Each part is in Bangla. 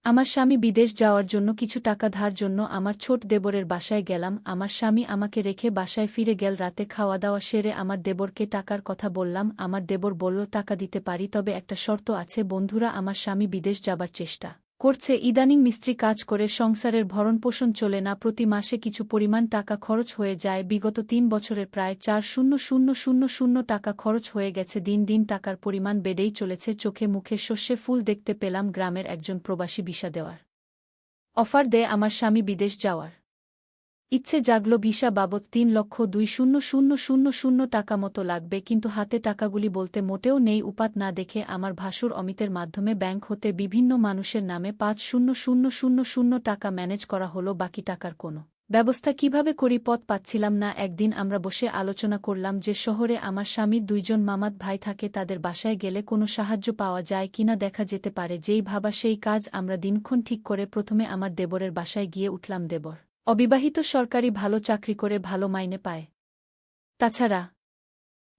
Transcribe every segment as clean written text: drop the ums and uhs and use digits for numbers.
আমার স্বামী বিদেশ যাওয়ার জন্য কিছু টাকা ধার জন্য আমার ছোট দেবরের বাসায় গেলাম। আমার স্বামী আমাকে রেখে বাসায় ফিরে গেল। রাতে খাওয়া দাওয়া সেরে আমার দেবরকে টাকার কথা বললাম। আমার দেবর বলল টাকা দিতে পারি, তবে একটা শর্ত আছে। বন্ধুরা, আমার স্বামী বিদেশ যাবার চেষ্টা করছে। ইদানিং মিস্ত্রি কাজ করে সংসারের ভরণপোষণ চলে না, প্রতি মাসে কিছু পরিমাণ টাকা খরচ হয়ে যায়। বিগত ৩ বছরে প্রায় ৪,০০,০০০ টাকা খরচ হয়ে গেছে। দিন দিন টাকার পরিমাণ বেড়েই চলেছে। চোখে মুখে শস্যে ফুল দেখতে পেলাম গ্রামের একজন প্রবাসী ভিসা দেওয়ার অফার দেয় আমার স্বামী বিদেশ যাওয়ার ইচ্ছে জাগল। ভিসা বাবদ ৩,২০,০০০ টাকা মতো লাগবে, কিন্তু হাতে টাকাগুলি বলতে মোটেও নেই। উপাত না দেখে আমার ভাসুর অমিতের মাধ্যমে ব্যাংক হতে বিভিন্ন মানুষের নামে ৫,০০,০০০ টাকা ম্যানেজ করা হলো। বাকি টাকার কোনো ব্যবস্থা কিভাবে করি পথ পাচ্ছিলাম না। একদিন আমরা বসে আলোচনা করলাম যে শহরে আমার স্বামীর ২ জন মামাত ভাই থাকে, তাদের বাসায় গেলে কোনো সাহায্য পাওয়া যায় কিনা দেখা যেতে পারে। যেই ভাবা সেই কাজ। আমরা দিনক্ষণ ঠিক করে প্রথমে আমার দেবরের বাসায় গিয়ে উঠলাম। দেবর অবিবাহিত, সরকারি ভালো চাকরি করে, ভালো মাইনে পায়। তাছাড়া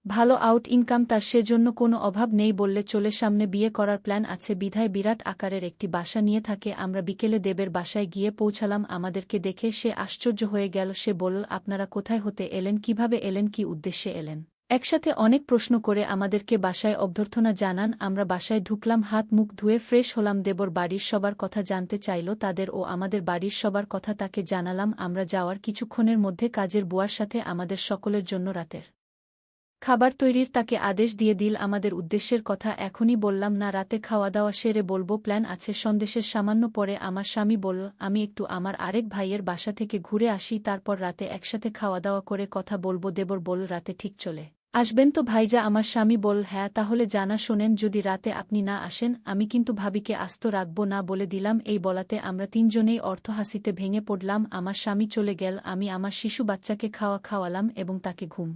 ভালো আউট ইনকাম তার, সেজন্য কোনো অভাব নেই বললে চলে। সামনে বিয়ে করার প্ল্যান আছে বিধায় বিরাট আকারের একটি বাসা নিয়ে থাকে। আমরা বিকেলে দেবের বাসায় গিয়ে পৌঁছালাম। আমাদেরকে দেখে সে আশ্চর্য হয়ে গেল। সে বলল, আপনারা কোথায় হতে এলেন, কিভাবে এলেন, কি উদ্দেশ্যে এলেন? একসাথে অনেক প্রশ্ন করে আমাদেরকে বাসায় অভ্যর্থনা জানান। আমরা বাসায় ঢুকলাম, হাত মুখ ধুয়ে ফ্রেশ হলাম। দেবর বাড়ির সবার কথা জানতে চাইল, তাদের ও আমাদের বাড়ির সবার কথা তাকে জানালাম। আমরা যাওয়ার কিছুক্ষণের মধ্যে কাজের বুয়ার সাথে আমাদের সকলের জন্য রাতের খাবার তৈরির তাকে আদেশ দিয়ে দিল। আমাদের উদ্দেশ্যের কথা এখনই বললাম না, রাতে খাওয়া দাওয়া সেরে বলবো। প্ল্যান আছে। সন্দেশের সামান্য পরে আমার স্বামী বলল, আমি একটু আমার আরেক ভাইয়ের বাসা থেকে ঘুরে আসি, তারপর রাতে একসাথে খাওয়া দাওয়া করে কথা বলবো। দেবর বলল, রাতে ঠিক চলে আসবেন তো ভাইজা? আমার স্বামী বলল, হ্যাঁ। তাহলে জানা শোনেন, যদি রাতে আপনি না আসেন আমি কিন্তু ভাবিকে আস্ত রাখব না বলে দিলাম। এই বলাতে আমরা তিনজনেই অর্থহাসিতে ভেঙে পড়লাম। আমার স্বামী চলে গেল। আমি আমার শিশু বাচ্চাকে খাওয়ালাম এবং তাকে ঘুম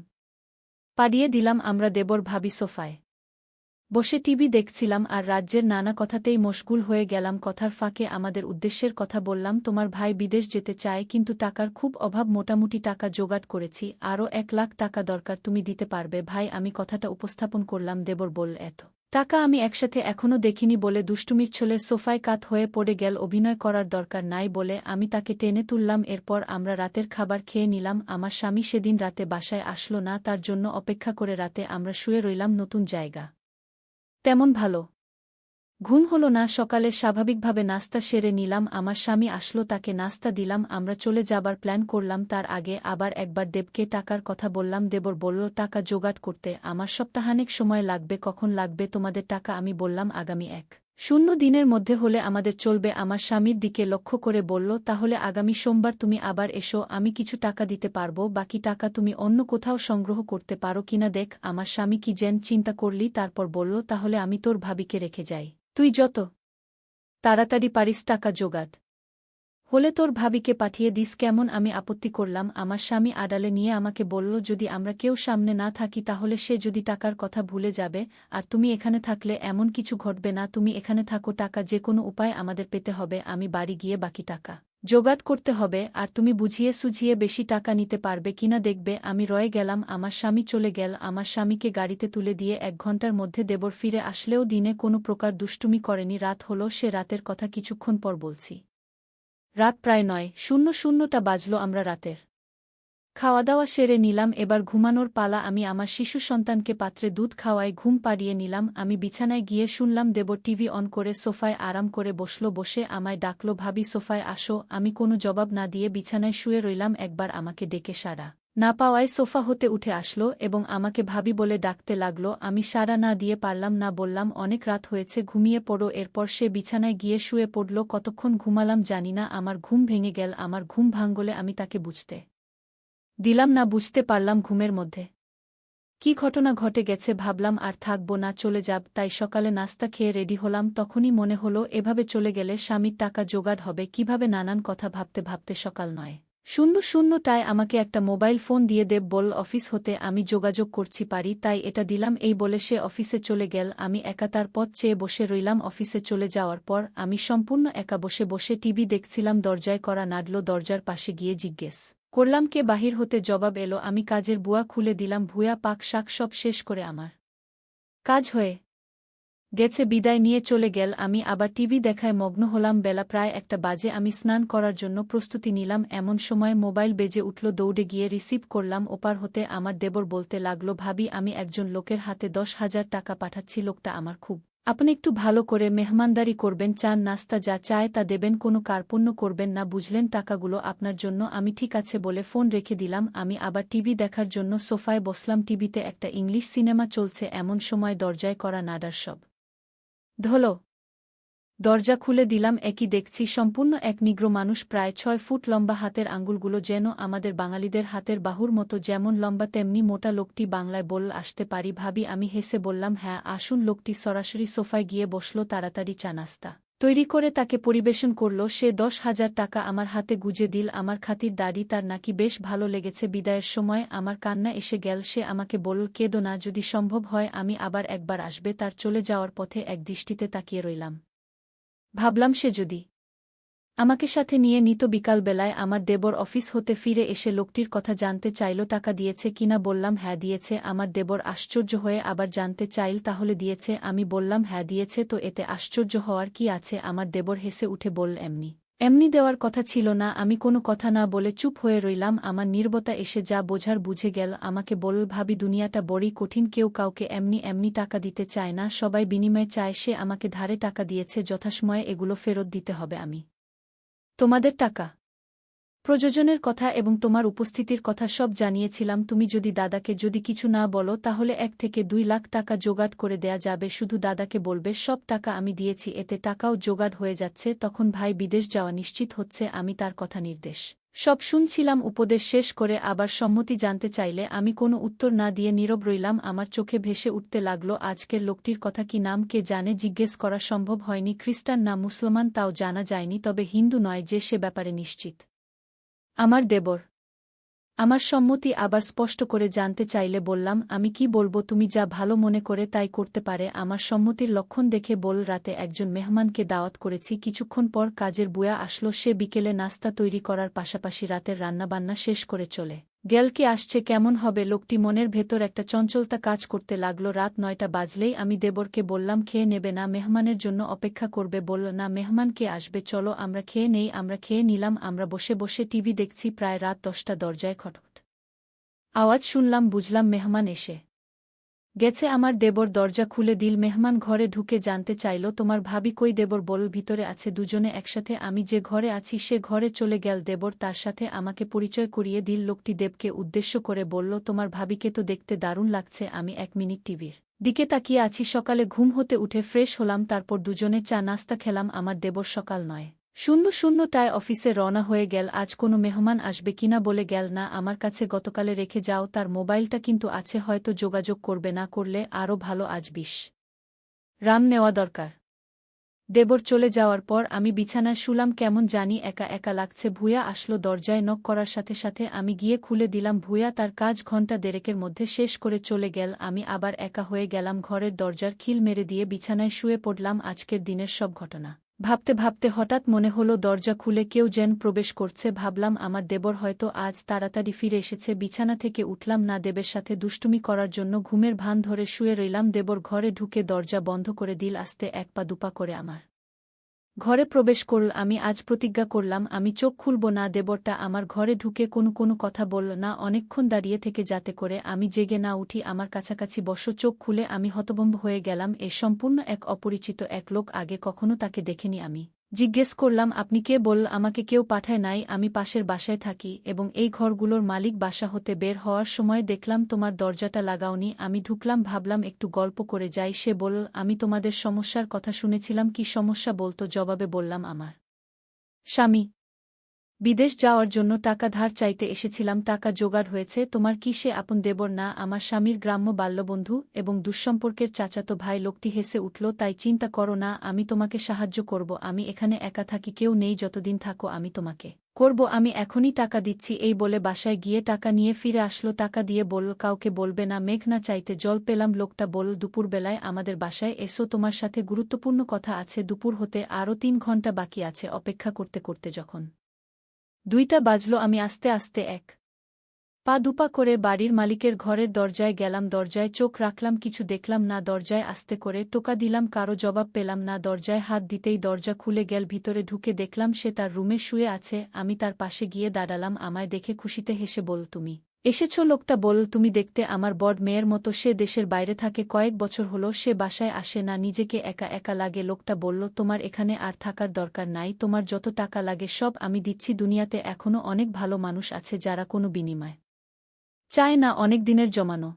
পাড়িয়ে দিলাম। আমরা দেবর ভাবি সোফায় বসে টিভি দেখছিলাম আর রাজ্যের নানা কথাতেই মশগুল হয়ে গেলাম। কথার ফাঁকে আমাদের উদ্দেশ্যের কথা বললাম। তোমার ভাই বিদেশ যেতে চায়, কিন্তু টাকার খুব অভাব। মোটামুটি টাকা জোগাড় করেছি, আরও ১,০০,০০০ টাকা দরকার, তুমি দিতে পারবে ভাই? আমি কথাটা উপস্থাপন করলাম। দেবর বলল, এত টাকা আমি একসাথে এখনও দেখিনি বলে দুষ্টুমির ছলে সোফায় কাত হয়ে পড়ে গেল। অভিনয় করার দরকার নাই বলে আমি তাকে টেনে তুললাম। এরপর আমরা রাতের খাবার খেয়ে নিলাম। আমার স্বামী সেদিন রাতে বাসায় আসলো না, তার জন্য অপেক্ষা করে রাতে আমরা শুয়ে রইলাম। নতুন জায়গা, তেমন ভালো ঘুম হলো না। সকালে স্বাভাবিকভাবে নাস্তা সেরে নিলাম। আমার স্বামী আসলো, তাকে নাস্তা দিলাম। আমরা চলে যাবার প্ল্যান করলাম। তার আগে আবার একবার দেবকে টাকার কথা বললাম। দেবর বলল, টাকা জোগাড় করতে আমার সপ্তাহানেক সময় লাগবে। কখন লাগবে তোমাদের টাকা? আমি বললাম, আগামী ১ দিনের মধ্যে হলে আমাদের চলবে। আমার স্বামীর দিকে লক্ষ্য করে বলল, তাহলে আগামী সোমবার তুমি আবার এসো, আমি কিছু টাকা দিতে পারবো। বাকি টাকা তুমি অন্য কোথাও সংগ্রহ করতে পারো কিনা দেখ। আমার স্বামী কি যেন চিন্তা করলি, তারপর বলল, তাহলে আমি তোর ভাবিকে রেখে যাই। তুই যত তাড়াতাড়ি পারিস টাকা জোগাড় হলে তোর ভাবিকে পাঠিয়ে দিস, কেমন? আমি আপত্তি করলাম। আমার স্বামী আড়ালে নিয়ে আমাকে বলল, যদি আমরা কেউ সামনে না থাকি তাহলে সে যদি টাকার কথা ভুলে যাবে, আর তুমি এখানে থাকলে এমন কিছু ঘটবে না। তুমি এখানে থাকো, টাকা যে কোনো উপায় আমাদের পেতে হবে। আমি বাড়ি গিয়ে বাকি টাকা জোগাড় করতে হবে, আর তুমি বুঝিয়ে সুঝিয়ে বেশি টাকা নিতে পারবে কিনা দেখবে। আমি রয়ে গেলাম। আমার স্বামী চলে গেল। আমার স্বামীকে গাড়িতে তুলে দিয়ে ১ ঘণ্টার মধ্যে দেবর ফিরে আসলেও দিনে কোনো প্রকার দুষ্টুমি করেনি। রাত হলো। সে রাতের কথা কিছুক্ষণ পর বলছি। রাত প্রায় ৯:০০টা বাজল। আমরা রাতের খাওয়া দাওয়া সেরে নিলাম। এবার ঘুমানোর পালা। আমি আমার শিশু সন্তানকে পাত্রে দুধ খাওয়ায় ঘুম পাড়িয়ে নিলাম। আমি বিছানায় গিয়ে শুনলাম দেবর টিভি অন করে সোফায় আরাম করে বসল। বসে আমায় ডাকল, ভাবি সোফায় আসো। আমি কোনো জবাব না দিয়ে বিছানায় শুয়ে রইলাম। একবার আমাকে ডেকে সাড়া না পাওয়ায় সোফা হতে উঠে আসলো এবং আমাকে ভাবি বলে ডাকতে লাগল। আমি সাড়া না দিয়ে পারলাম না, বললাম, অনেক রাত হয়েছে, ঘুমিয়ে পড়ো। এরপর সে বিছানায় গিয়ে শুয়ে পড়ল। কতক্ষণ ঘুমালাম জানি না, আমার ঘুম ভেঙে গেল। আমার ঘুম ভাঙলে আমি তাকে বুঝতে দিলাম না। বুঝতে পারলাম ঘুমের মধ্যে কি ঘটনা ঘটে গেছে। ভাবলাম আর থাকব না, চলে যাব। তাই সকালে নাস্তা খেয়ে রেডি হলাম। তখনই মনে হলো, এভাবে চলে গেলে স্বামীর টাকা জোগাড় হবে কিভাবে। নানান কথা ভাবতে ভাবতে সকাল ৯:০০টায় আমাকে একটা মোবাইল ফোন দিয়ে দেব বলল, অফিস হতে আমি যোগাযোগ করছি পারি, তাই এটা দিলাম। এই বলে সে অফিসে চলে গেল। আমি একা তার পথ চেয়ে বসে রইলাম। অফিসে চলে যাওয়ার পর আমি সম্পূর্ণ একা বসে বসে টিভি দেখছিলাম। দরজায় কড়া নাড়ল। দরজার পাশে গিয়ে জিজ্ঞেস করলাম, কে? বাহির হতে জবাব এলো, আমি কাজের বুয়া। খুলে দিলাম। ভুয়া পাক শাক সব শেষ করে আমার কাজ হয়ে গেছে, বিদায় নিয়ে চলে গেল। আমি আবার টিভি দেখায় মগ্ন হলাম। বেলা প্রায় 1টা বাজে। আমি স্নান করার জন্য প্রস্তুতি নিলাম, এমন সময় মোবাইল বেজে উঠল। দৌড়ে গিয়ে রিসিভ করলাম। ওপার হতে আমার দেবর বলতে লাগল, ভাবি, আমি একজন লোকের হাতে 10,000 টাকা পাঠাচ্ছি। লোকটা আমার খুব। আপনি একটু ভালো করে মেহমানদারি করবেন, চান নাস্তা যা চায় তা দেবেন, কোনো কার্পণ্য করবেন না, বুঝলেন? টাকাগুলো আপনার জন্য। আমি ঠিক আছে বলে ফোন রেখে দিলাম। আমি আবার টিভি দেখার জন্য সোফায় বসলাম। টিভিতে একটা ইংলিশ সিনেমা চলছে। এমন সময় দরজায় করা নাডার শব্দ হলো। দরজা খুলে দিলাম। একই দেখছি, সম্পূর্ণ এক নিগ্র মানুষ, প্রায় 6 ফুট লম্বা। হাতের আঙুলগুলো যেন আমাদের বাঙালিদের হাতের বাহুর মতো, যেমন লম্বা তেমনি মোটা। লোকটি বাংলায় বলল, আসতে পারি ভাবি? আমি হেসে বললাম, হ্যাঁ আসুন। লোকটি সরাসরি সোফায় গিয়ে বসল। তাড়াতাড়ি চা নাস্তা তৈরি করে তাকে পরিবেশন করল। সে 10,000 টাকা আমার হাতে গুজে দিল। আমার খাতির দাড়ি তার নাকি বেশ ভালো লেগেছে। বিদায়ের সময় আমার কান্না এসে গেল। সে আমাকে বলল, কেঁদো না, যদি সম্ভব হয় আমি আবার একবার আসবে। তার চলে যাওয়ার পথে এক দৃষ্টিতে তাকিয়ে রইলাম। ভাবলাম সে যদি আমাকে সাথে নিয়ে নিত। বিকালবেলায় আমার দেবর অফিস হতে ফিরে এসে লোকটির কথা জানতে চাইল, টাকা দিয়েছে কিনা। বললাম হ্যাঁ দিয়েছে। আমার দেবর আশ্চর্য হয়ে আবার জানতে চাইল, তাহলে দিয়েছে? আমি বললাম হ্যাঁ দিয়েছে। তো এতে আশ্চর্য হওয়ার কি আছে? আমার দেবর হেসে উঠে বলল, এমনি এমনি দেওয়ার কথা ছিল না। আমি কোনো কথা না বলে চুপ হয়ে রইলাম। আমার নীরবতা এসে যা বোঝার বুঝে গেল। আমাকে বলল, ভাবি, দুনিয়াটা বড়ই কঠিন। কেউ কাউকে এমনি এমনি টাকা দিতে চায় না, সবাই বিনিময়ে চায়। সে আমাকে ধারে টাকা দিয়েছে, যথাসময়ে এগুলো ফেরত দিতে হবে। আমি তোমাদের টাকা প্রযোজনের কথা এবং তোমার উপস্থিতির কথা সব জানিয়েছিলাম। তুমি যদি দাদাকে যদি কিছু না বলো তাহলে 1 থেকে 2 লাখ টাকা জোগাড় করে দেয়া যাবে। শুধু দাদাকে বলবে সব টাকা আমি দিয়েছি, এতে টাকাও জোগাড় হয়ে যাচ্ছে। তখন ভাই বিদেশ যাওয়া নিশ্চিত হচ্ছে। আমি তার কথা নির্দেশ সব শুনছিলাম। উপদেশ শেষ করে আবার সম্মতি জানতে চাইলে আমি কোনো উত্তর না দিয়ে নীরব রইলাম। আমার চোখে ভেসে উঠতে লাগলো আজকের লোকটির কথা। কি নাম কে জানে? জিজ্ঞেস করা সম্ভব হয়নি। খ্রিস্টান না মুসলমান তাও জানা যায়নি, তবে হিন্দু নয় যে সে ব্যাপারে নিশ্চিত আমার দেবর। আমার সম্মতি আবার স্পষ্ট করে জানতে চাইলে বললাম, আমি কি বলবো, তুমি যা ভালো মনে করে তাই করতে পারে। আমার সম্মতির লক্ষণ দেখে বল, রাতে একজন মেহমানকে দাওয়াত করেছি। কিছুক্ষণ পর কাজের বুয়া আসলো। সে বিকেলে নাস্তা তৈরি করার পাশাপাশি রাতের রান্নাবান্না শেষ করে চলে গেল। কে আসছে, কেমন হবে? লোকটি মনের ভেতর একটা চঞ্চলতা কাজ করতে লাগলো। রাত 9টা বাজলেই আমি দেবরকে বললাম, খেয়ে নেবে না? মেহমানের জন্য অপেক্ষা করবে? বলল, না, মেহমান কে আসবে, চলো আমরা খেয়ে নেই। আমরা খেয়ে নিলাম। আমরা বসে বসে টিভি দেখছি। প্রায় রাত 10টা। দরজায় খটখট আওয়াজ শুনলাম। বুঝলাম মেহমান এসে গেছে। আমার দেবর দরজা খুলে দিল। মেহমান ঘরে ঢুকে জানতে চাইল, তোমার ভাবি কই? দেবর বলল, ভিতরে আছে, দুজনে একসাথে। আমি যে ঘরে আছি সে ঘরে চলে গেল। দেবর তার সাথে আমাকে পরিচয় করিয়ে দিল। লোকটি দেবকে উদ্দেশ্য করে বলল, তোমার ভাবিকে তো দেখতে দারুণ লাগছে। আমি 1 মিনিট টিভির দিকে তাকিয়ে আছি। সকালে ঘুম হতে উঠে ফ্রেশ হলাম, তারপর দুজনে চা নাস্তা খেলাম। আমার দেবর সকাল 9:00টায় অফিসে রওনা হয়ে গেল। আজ কোনো মেহমান আসবে কিনা বলে গেল না। আমার কাছে গতকালে রেখে যাও তার মোবাইলটা কিন্তু আছে, হয়তো যোগাযোগ করবে, না করলে আরও ভালো। আজ রাম নেওয়া দরকার। দেবর চলে যাওয়ার পর আমি বিছানায় শুলাম। কেমন জানি একা একা লাগছে। ভূয়া আসলো। দরজায় নক করার সাথে সাথে আমি গিয়ে খুলে দিলাম। ভূয়া তার কাজ ঘণ্টা দেড়েকের মধ্যে শেষ করে চলে গেল। আমি আবার একা হয়ে গেলাম। ঘরের দরজার খিল মেরে দিয়ে বিছানায় শুয়ে পড়লাম। আজকের দিনের সব ঘটনা ভাবতে ভাবতে হঠাৎ মনে হলো দরজা খুলে কেউ যেন প্রবেশ করছে। ভাবলাম আমার দেবর হয়তো আজ তাড়াতাড়ি ফিরে এসেছে। বিছানা থেকে উঠলাম না দেবের সাথে দুষ্টুমি করার জন্য। ঘুমের ভান ধরে শুয়ে রইলাম। দেবর ঘরে ঢুকে দরজা বন্ধ করে দিল। আস্তে 1 পা 2 পা করে আমার ঘরে প্রবেশ করল। আমি আজ প্রতিজ্ঞা করলাম আমি চোখ খুলব না। দেবরটা আমার ঘরে ঢুকে কোনো কথা বলল না। অনেকক্ষণ দাঁড়িয়ে থেকে যাতে করে আমি জেগে না উঠি। আমার কাছাকাছি বসো। চোখ খুলে আমি হতভম্ব হয়ে গেলাম। এ সম্পূর্ণ এক অপরিচিত এক লোক। আগে কখনো তাকে দেখিনি আমি। জিজ্ঞেস করলাম, আপনি কে? বলল, আমাকে কেউ পাঠায় নাই, আমি পাশের বাসায় থাকি এবং এই ঘরগুলোর মালিক। বাসা হতে বের হওয়ার সময় দেখলাম তোমার দরজাটা লাগাওনি। আমি ঢুকলাম, ভাবলাম একটু গল্প করে যাই। সে বলল, আমি তোমাদের সমস্যার কথা শুনেছিলাম। কি সমস্যা বলতো? জবাবে বললাম, আমার স্বামী বিদেশ যাওয়ার জন্য টাকা ধার চাইতে এসেছিলাম। টাকা জোগাড় হয়েছে। তোমার কি সে আপন দেবর না? আমার স্বামীর গ্রাম্য বাল্যবন্ধু এবং দুঃসম্পর্কের চাচাতো ভাই। লোকটি হেসে উঠল, তাই চিন্তা করো না, আমি তোমাকে সাহায্য করব। আমি এখানে একা থাকি, কেউ নেই। যতদিন থাকো আমি তোমাকে করব। আমি এখনই টাকা দিচ্ছি। এই বলে বাসায় গিয়ে টাকা নিয়ে ফিরে আসলো। টাকা দিয়ে বলল, কাউকে বলবে না। মেঘ না চাইতে জল পেলাম। লোকটা বলল, দুপুরবেলায় আমাদের বাসায় এসো, তোমার সাথে গুরুত্বপূর্ণ কথা আছে। দুপুর হতে আরও 3 ঘণ্টা বাকি আছে। অপেক্ষা করতে করতে যখন 2টা বাজল, আমি আস্তে আস্তে এক পা দুপা করে বাড়ির মালিকের ঘরের দরজায় গেলাম, দরজায় চোখ রাখলাম, কিছু দেখলাম না। দরজায় আস্তে করে টোকা দিলাম, কারো জবাব পেলাম না। দরজায় হাত দিতেই দরজা খুলে গেল, ভিতরে ঢুকে দেখলাম সে তার রুমে শুয়ে আছে। আমি তার পাশে গিয়ে দাঁড়ালাম, আমায় দেখে খুশিতে হেসে বলল, তুমি এসেছ? লোকটা বলল, তুমি দেখতে আমার বড় মেয়ের মতো। সে দেশের বাইরে থাকে, কয়েক বছর হলো সে বাসায় আসে না, নিজেকে একা একা লাগে। লোকটা বলল, তোমার এখানে আর থাকার দরকার নাই, তোমার যত টাকা লাগে সব আমি দিচ্ছি। দুনিয়াতে এখনো অনেক ভালো মানুষ আছে যারা কোনো বিনিময় চায় না, অনেক দিনের জমানো।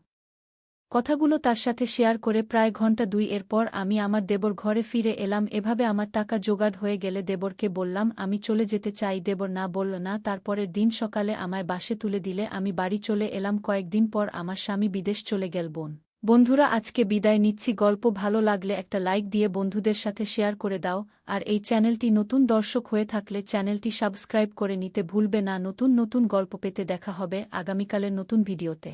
কথাগুলো তার সাথে শেয়ার করে প্রায় ঘণ্টা 2 এর পর আমি আমার দেবর ঘরে ফিরে এলাম। এভাবে আমার টাকা জোগাড় হয়ে গেলে দেবরকে বললাম আমি চলে যেতে চাই। দেবর না বলল না। তারপরের দিন সকালে আমায় বাসে তুলে দিলে আমি বাড়ি চলে এলাম। কয়েকদিন পর আমার স্বামী বিদেশ চলে গেল। বন্ধুরা, আজকে বিদায় নিচ্ছি। গল্প ভালো লাগলে একটা লাইক দিয়ে বন্ধুদের সাথে শেয়ার করে দাও, আর এই চ্যানেলটি নতুন দর্শক হয়ে থাকলে চ্যানেলটি সাবস্ক্রাইব করে নিতে ভুলবে না। নতুন নতুন গল্প পেতে দেখা হবে আগামীকালের নতুন ভিডিওতে।